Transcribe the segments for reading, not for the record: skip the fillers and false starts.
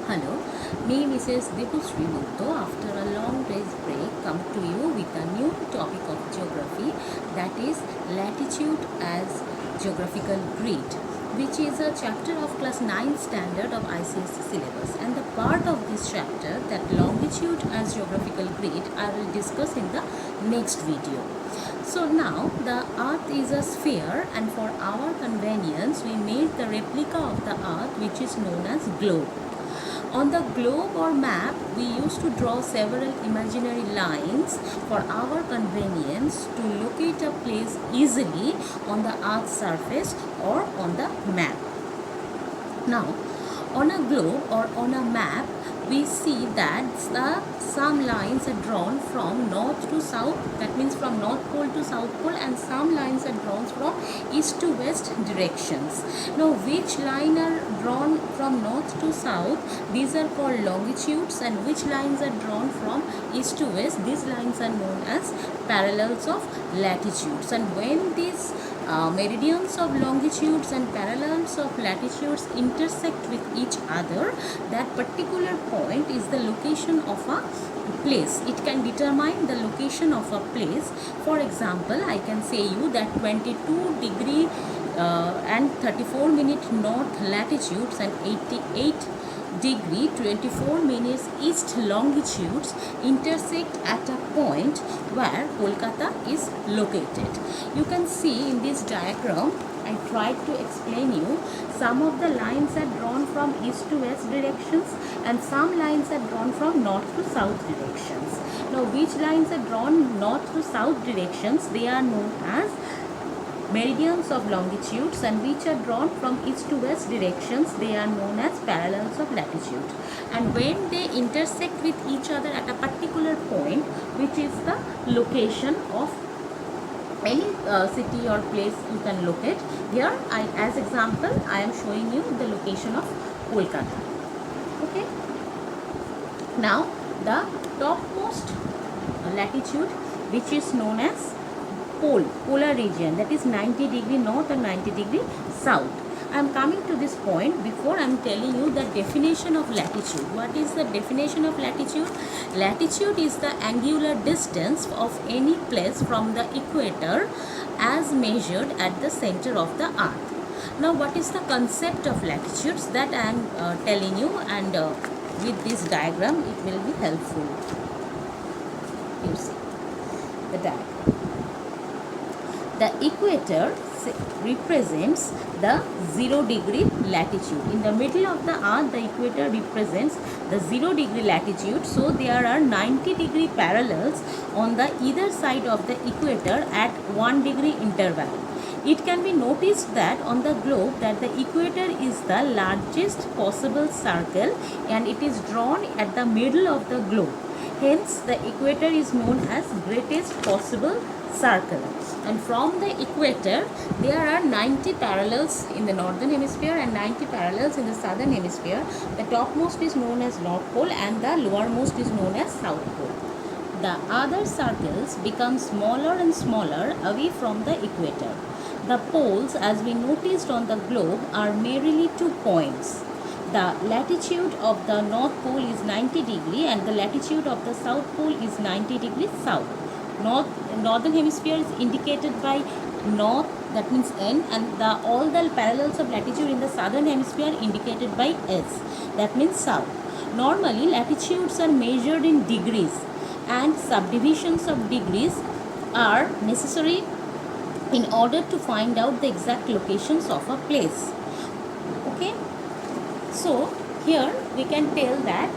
Hello, me Mrs. Dipusri Bhutto after a long day's break come to you with a new topic of geography, that is latitude as geographical grid, which is a chapter of class 9 standard of ICSE syllabus, and the part of this chapter, that longitude as geographical grid, I will discuss in the next video. So now the earth is a sphere, and for our convenience we made the replica of the earth, which is known as globe. On the globe or map, we used to draw several imaginary lines for our convenience to locate a place easily on the earth's surface or on the map. Now, on a globe or on a map, we see that some lines are drawn from north to south, that means from north pole to south pole, and some lines are drawn from east to west directions. Now which line are drawn from north to south, these are called longitudes, and which lines are drawn from east to west, these lines are known as parallels of latitudes. And when these meridians of longitudes and parallels of latitudes intersect with each other, that particular point is the location of a place. It can determine the location of a place. For example, I can say you that 22 degree and 34 minute north latitudes and 88 degree 24 minutes east longitudes intersect at a point where Kolkata is located. You can see in this diagram, I tried to explain you, some of the lines are drawn from east to west directions and some lines are drawn from north to south directions. Now which lines are drawn north to south directions, they are known as meridians of longitudes, and which are drawn from east to west directions, they are known as parallels of latitude. And when they intersect with each other at a particular point, which is the location of any city or place you can locate. Here as example I am showing you the location of Kolkata. Okay. Now the topmost latitude, which is known as polar region, that is 90 degree north and 90 degree south. I am coming to this point. Before I am telling you the definition of latitude. What is the definition of latitude? Latitude is the angular distance of any place from the equator as measured at the center of the earth. Now what is the concept of latitudes, that I am telling you, and with this diagram it will be helpful. You see the diagram. The equator represents the 0 degree latitude. In the middle of the earth, the equator represents the 0 degree latitude. So there are 90 degree parallels on the either side of the equator at 1 degree interval. It can be noticed that on the globe that the equator is the largest possible circle and it is drawn at the middle of the globe. Hence, the equator is known as greatest possible circle. And from the equator, there are 90 parallels in the northern hemisphere and 90 parallels in the southern hemisphere. The topmost is known as North Pole and the lowermost is known as South Pole. The other circles become smaller and smaller away from the equator. The poles, as we noticed on the globe, are merely 2 points. The latitude of the North Pole is 90 degree and the latitude of the South Pole is 90 degrees south. Northern hemisphere is indicated by north, that means N, and all the parallels of latitude in the southern hemisphere indicated by S, that means south. Normally latitudes are measured in degrees and subdivisions of degrees are necessary in order to find out the exact locations of a place. Okay, so here we can tell that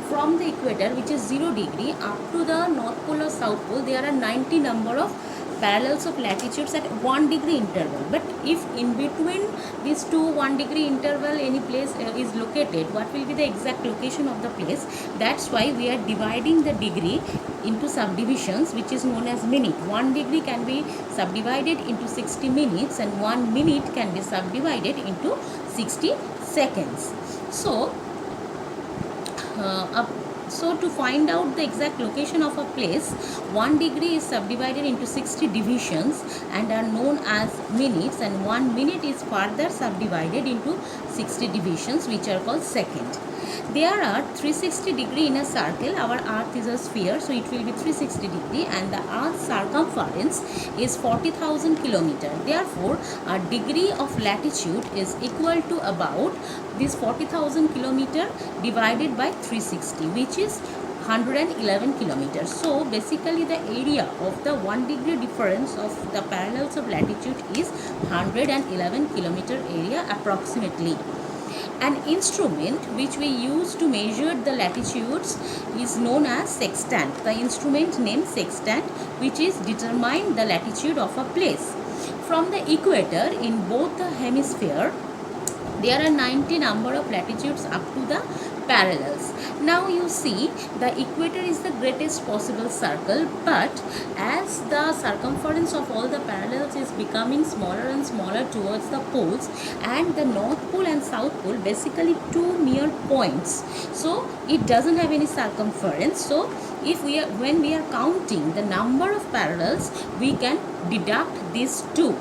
from the equator, which is 0 degree, up to the North Pole or South Pole, there are 90 number of parallels of latitudes at 1 degree interval. But if in between these two 1 degree interval any place is located, what will be the exact location of the place? That's why we are dividing the degree into subdivisions, which is known as minute. 1 degree can be subdivided into 60 minutes and 1 minute can be subdivided into 60 seconds. So to find out the exact location of a place, 1 degree is subdivided into 60 divisions and are known as minutes, and 1 minute is further subdivided into 60 divisions, which are called second. There are 360 degree in a circle. Our earth is a sphere, so it will be 360 degree, and the earth's circumference is 40,000 kilometer. Therefore, a degree of latitude is equal to about this 40,000 kilometer divided by 360, which is 111 kilometers. So basically the area of the 1 degree difference of the parallels of latitude is 111 kilometer area approximately. An instrument which we use to measure the latitudes is known as sextant. The instrument named sextant, which is determine the latitude of a place. From the equator in both the hemisphere, there are 90 number of latitudes up to the parallels. Now you see the equator is the greatest possible circle, but as the circumference of all the parallels is becoming smaller and smaller towards the poles, and the north pole and south pole basically two near points, so it doesn't have any circumference. So if when we are counting the number of parallels, we can deduct these two,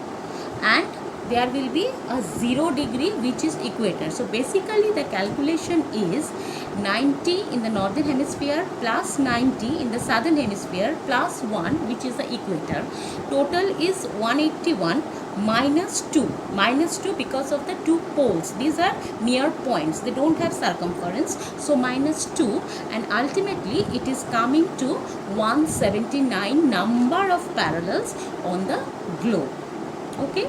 and there will be a 0 degree which is equator. So basically the calculation is 90 in the northern hemisphere plus 90 in the southern hemisphere plus 1, which is the equator. Total is 181 minus 2 because of the two poles. These are near points, they don't have circumference, so minus 2, and ultimately it is coming to 179 number of parallels on the globe. Okay.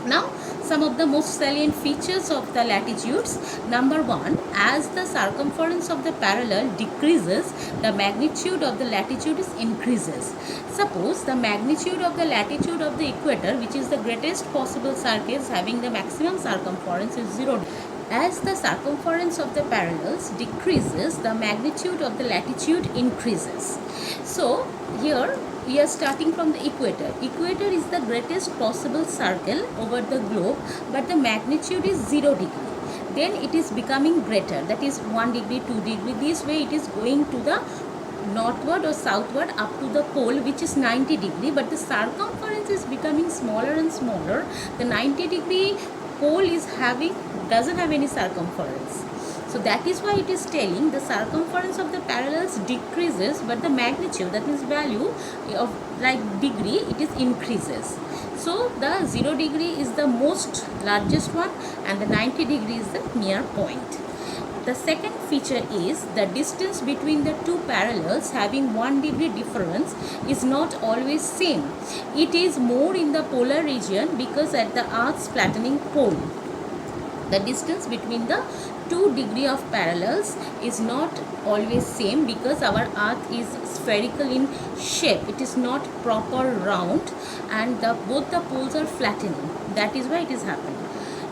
Now, some of the most salient features of the latitudes. Number 1, as the circumference of the parallel decreases, the magnitude of the latitude increases. Suppose the magnitude of the latitude of the equator, which is the greatest possible circle having the maximum circumference, is 0. As the circumference of the parallels decreases, the magnitude of the latitude increases. So, here we are starting from the equator. Equator is the greatest possible circle over the globe, but the magnitude is 0 degree. Then it is becoming greater, that is 1 degree, 2 degree. This way it is going to the northward or southward up to the pole, which is 90 degree, but the circumference is becoming smaller and smaller. The 90 degree pole doesn't have any circumference. So that is why it is telling the circumference of the parallels decreases, but the magnitude, that means value of like degree, it is increases. So the 0 degree is the most largest one, and the 90 degree is the near point. The second feature is the distance between the two parallels having 1 degree difference is not always same. It is more in the polar region because at the Earth's flattening pole, the distance between the 2 degree of parallels is not always same because our earth is spherical in shape. It is not proper round, and both the poles are flattening. That is why it is happening.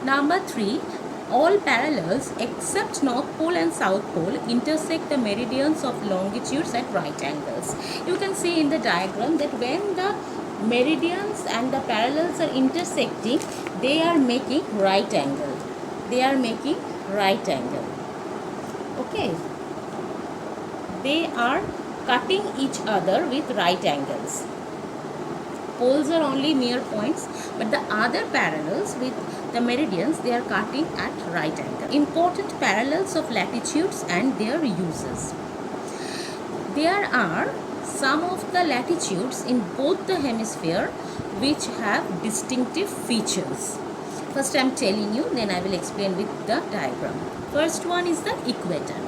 Number 3, all parallels except north pole and south pole intersect the meridians of longitudes at right angles. You can see in the diagram that when the meridians and the parallels are intersecting, they are making right angle. Okay, they are cutting each other with right angles. Poles are only near points, but the other parallels with the meridians, they are cutting at right angle. Important parallels of latitudes and their uses. There are some of the latitudes in both the hemisphere which have distinctive features. First I am telling you, then I will explain with the diagram. First one is the equator.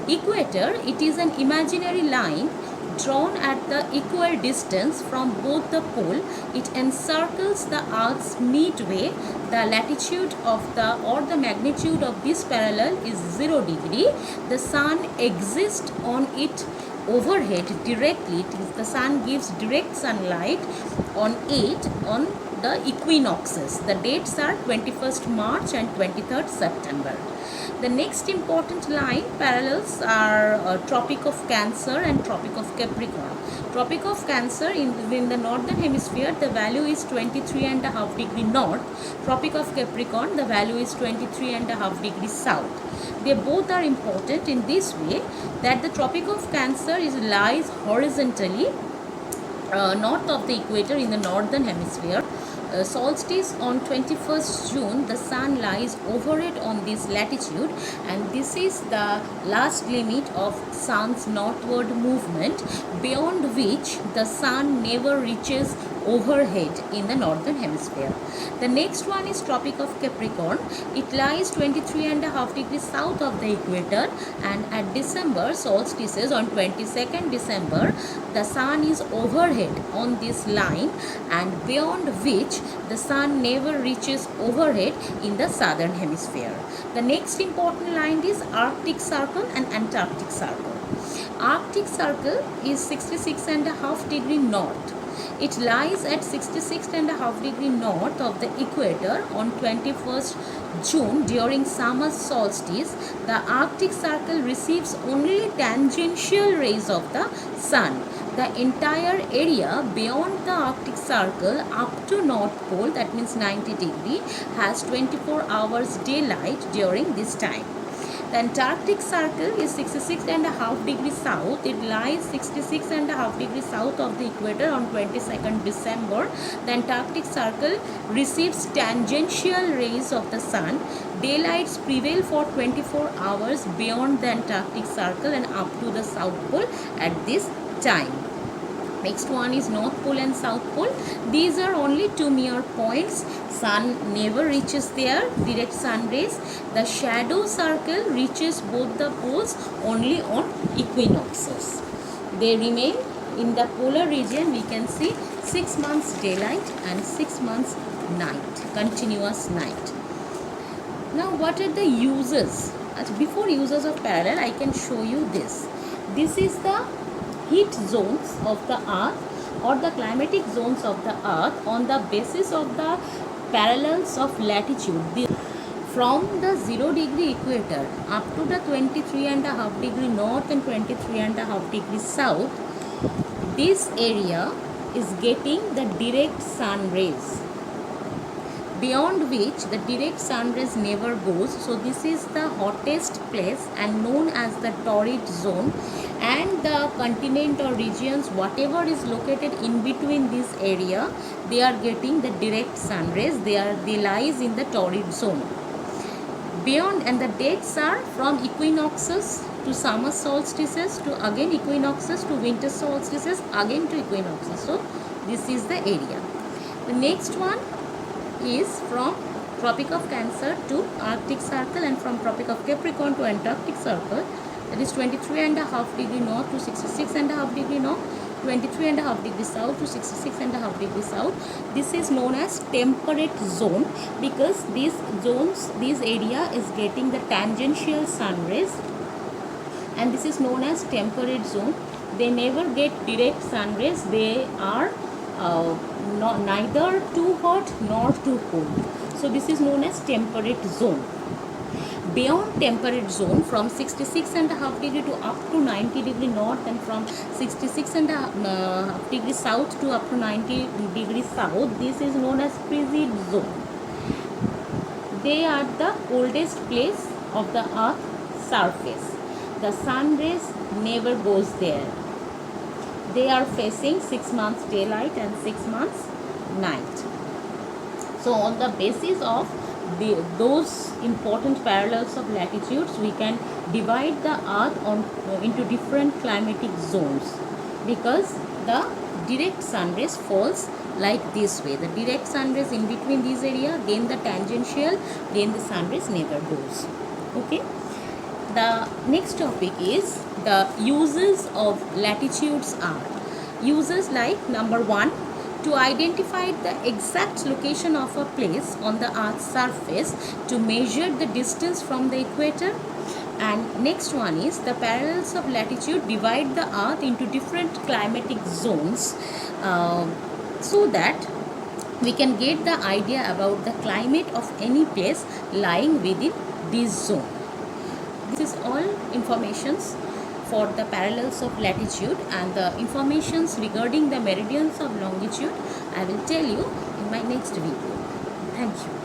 Equator, it is an imaginary line drawn at the equal distance from both the pole. It encircles the Earth's midway. The latitude of the magnitude of this parallel is 0 degree. The sun exists on it overhead directly. The sun gives direct sunlight on the equinoxes. The dates are 21st March and 23rd September. The next important line parallels are Tropic of Cancer and Tropic of Capricorn. Tropic of Cancer in the northern hemisphere, the value is 23.5 degree north. Tropic of Capricorn, the value is 23.5 degree south. They both are important in this way that the Tropic of Cancer lies horizontally north of the equator in the northern hemisphere, solstice on 21st June, the sun lies over it on this latitude, and this is the last limit of sun's northward movement, beyond which the sun never reaches overhead in the northern hemisphere. The next one is Tropic of Capricorn. It lies 23.5 degrees south of the equator, and at December solstices on 22nd December, the sun is overhead on this line, and beyond which the sun never reaches overhead in the southern hemisphere. The next important line is Arctic Circle and Antarctic Circle. Arctic Circle is 66.5 degree north. It lies at 66.5 degree north of the equator on 21st June during summer solstice. The Arctic Circle receives only tangential rays of the sun. The entire area beyond the Arctic Circle up to North Pole, that means 90 degree, has 24 hours daylight during this time. The Antarctic Circle is 66.5 degrees south. It lies 66.5 degrees south of the equator on 22nd December. The Antarctic Circle receives tangential rays of the sun. Daylights prevail for 24 hours beyond the Antarctic Circle and up to the South Pole at this time. Next one is North Pole and South Pole. These are only two mere points. Sun never reaches there, direct sun rays. The shadow circle reaches both the poles only on equinoxes. They remain in the polar region. We can see 6 months daylight and 6 months night, continuous night. Now what are the uses? Before uses of parallel, I can show you this. This is the heat zones of the earth or the climatic zones of the earth on the basis of the parallels of latitude. From the 0 degree equator up to the 23.5 degree north and 23.5 degree south, this area is getting the direct sun rays, beyond which the direct sun rays never goes. So this is the hottest place and known as the Torrid Zone, and the continent or regions whatever is located in between this area, they are getting the direct sun rays. They lies in the Torrid Zone. Beyond, and the dates are from equinoxes to summer solstices to again equinoxes to winter solstices again to equinoxes. So this is the area. The next one is from Tropic of Cancer to Arctic Circle, and from Tropic of Capricorn to Antarctic Circle. That is 23.5 degree north to 66.5 degree north, 23.5 degree south to 66.5 degree south. This is known as temperate zone because this area is getting the tangential sun rays, and this is known as temperate zone. They never get direct sun rays. They are neither too hot nor too cold. So this is known as temperate zone. Beyond temperate zone, from 66.5 degree to up to 90 degree north, and from 66.5 degree south to up to 90 degree south, this is known as frigid zone. They are the coldest place of the earth's surface. The sun rays never goes there. They are facing 6 months daylight and 6 months night. So on the basis of those important parallels of latitudes, we can divide the earth into different climatic zones, because the direct sun rays falls like this way. The direct sun rays in between this area, then the tangential, then the sun rays never goes. Okay. The next topic is the uses of latitudes are. Uses like number 1, to identify the exact location of a place on the earth's surface, to measure the distance from the equator. And next one is the parallels of latitude divide the earth into different climatic zones so that we can get the idea about the climate of any place lying within this zone. This is all informations for the parallels of latitude, and the informations regarding the meridians of longitude I will tell you in my next video. Thank you.